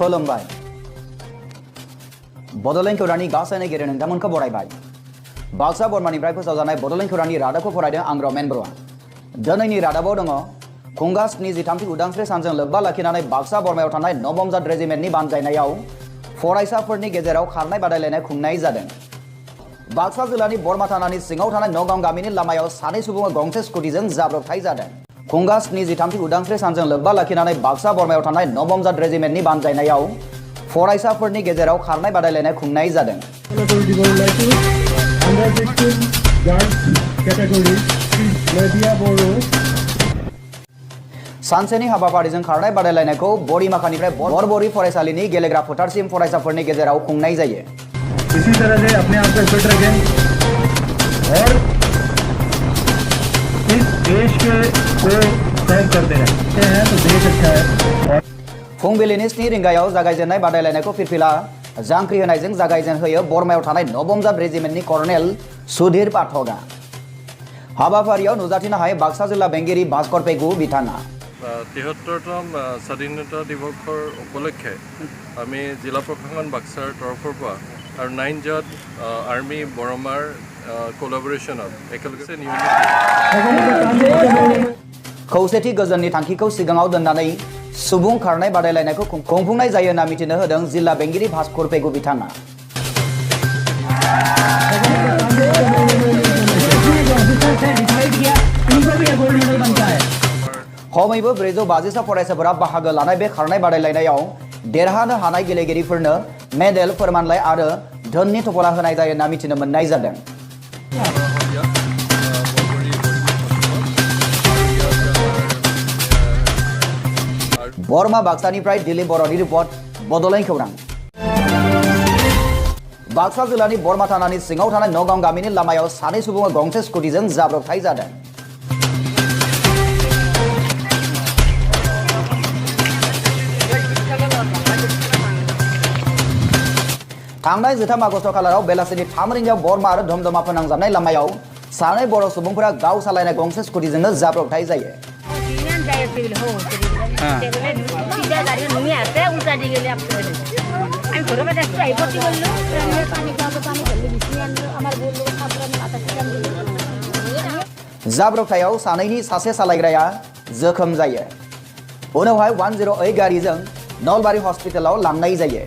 खुलुमबाय बड'लेण्ड खौरांनि गासैनो गेदेर नोंथांमोनखौ बरायबाय बाक्सा बर्मानिफ्राय फोसावजानाय बड'लेण्ड खौरांनि रादाबखौ फरायदों आं रमेन बर'आ दिनैनि रादाबाव दङ खुंगा 73थि उदांस्रि सानजों लोब्बा लाखिनानै बाक्सा बर्मायाव थानाय नबमजात रेजिमेन्टनि बानजायनायाव फरायसाफोरनि गेजेराव खारनाय बादायलायनाय खुंनाय जादों। बाक्सा जिल्लानि बर्मा थानानि सिङाव थानाय नगाव गामिनि लामायाव सानै सुबुङा गंसे स्कुटिजों जाब्रबथाय जादों। खुंगा 73थि उदांस्रि सानजों लोब्बा लाखिनानै बाक्सा बर्मायाव थानाय नबमजात रेजिमेन्टनि बानजायनायाव फरायसाफोरनि गेजेराव खारनाय बादायलायनाय खुंनाय जादों। सानसेनि हाबाफारिजों खारनाय बादायलायनायखौ बरिमाखानिफ्राय बरबरि फरायसालिनि गेलेग्रा फोथारसिम फरायसाफोरनि गेजेराव खुंनाय जायो। इसी तरह से अपने आप को फिट रखें और इस देश को सर्व करते हैं तो देश अच्छा है। फुंबिलिनि 7 रिंगायाव जागायजेननाय बादायलायनायखौ फिरफिला जांख्रि होनायजों जागायजेन होयो बर्मायाव थानाय नबमजात रेजिमेन्टनि कर्नेल सुधीर पाठकआ। हाबाफारियाव नुजाथिनो हायो बाक्सा जिल्ला बेंगिरि भास्कर पेगु बिथाङा। 73তম স্বাধীনতা দিৱসৰ উপলক্ষে আমি জিলা প্ৰশাসন বাক্সাৰ তৰফৰ পৰা আৰু 9জাত আৰ্মি বৰমাৰ কোলাবৰেশ্যনত একেলগে खौसेथि गोजोननि थांखिखौ सिगाङाव दोननानै सुबुं खारनाय बादायलायनायखौ खुंफुंनाय जायो होनना मिथिनो होदों जिल्ला बेंगिरि भास्कर पेगु बिथाङा। खमैबो 450सा फरायसाफोरा बाहागो लानाय बे खारनाय बादायलायनायाव देरहानो हानाय गेलेगिरिफोरनो मेडेल फोरमानलाइ आरो धोननि थफला होनाय जायो होनना मिथिनो मोननाय जादों। बर्मा बाक्सानिफ्राय दिलीप बर'नि रिपर्ट बड'लेण्ड खौरां। बाक्सा जिल्लानि बर्मा थानानि सिङाव थानाय नगाव गामिनि लामायाव सानै सुबुङा गंसे स्कुटिजों जाब्रबथाय जादों। थांनाय 13 आगस्ट खालाराव बेलासिनि 3 रिंगायाव बर्मा आरो धमधमा फोनांजाबनाय लामायाव सानै बर' सुबुंफोरा गाव सालायनाय गंसे स्कुटिजोंनो जाब्रबथाय जायो। जाब्रबथायाव सानैनि सासे सालायग्राया जोखोम जायो। उनावहाय 108 गारिजों नलबारि हस्पिटालाव लांनाय जायो।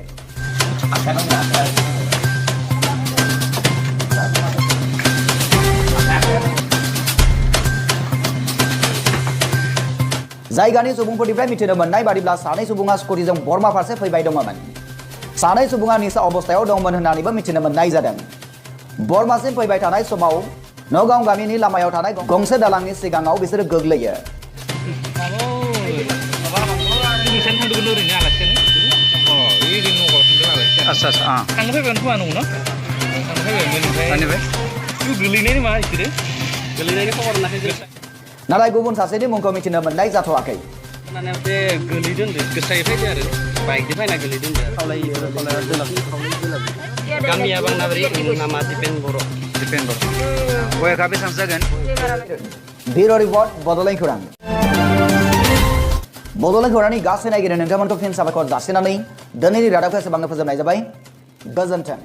जायगानि सुबुंफोरनिफ्राय मिथिनो मोननाय बादिब्ला सानै सुबुङा स्कुटिजों बर्मा फारसे फैबाय दंमोन। सानै सुबुङा निसा अबस्थायाव दंमोन होननानैबो मिथिनो मोननाय जादों। बर्मासिम फैबाय थानाय समाव नगाव गामिनि लामायाव थानाय गंसे दालांनि सिगाङाव बिसोरो गोग्लैयो। नाथाय गुबुन सासेनि मुंखौ मिथिनो मोननाय जाथ'वाखै। बिउर' रिपर्ट बड'लेण्ड खौरां। बड'लेण्ड खौरांनि गासै नायगिरि नोंथांमोनखौ फिन साबायखर जासिनानै दिनैनि रादाबखौ एसेबांनो फोजोबनाय जाबाय। गोजोन्थों।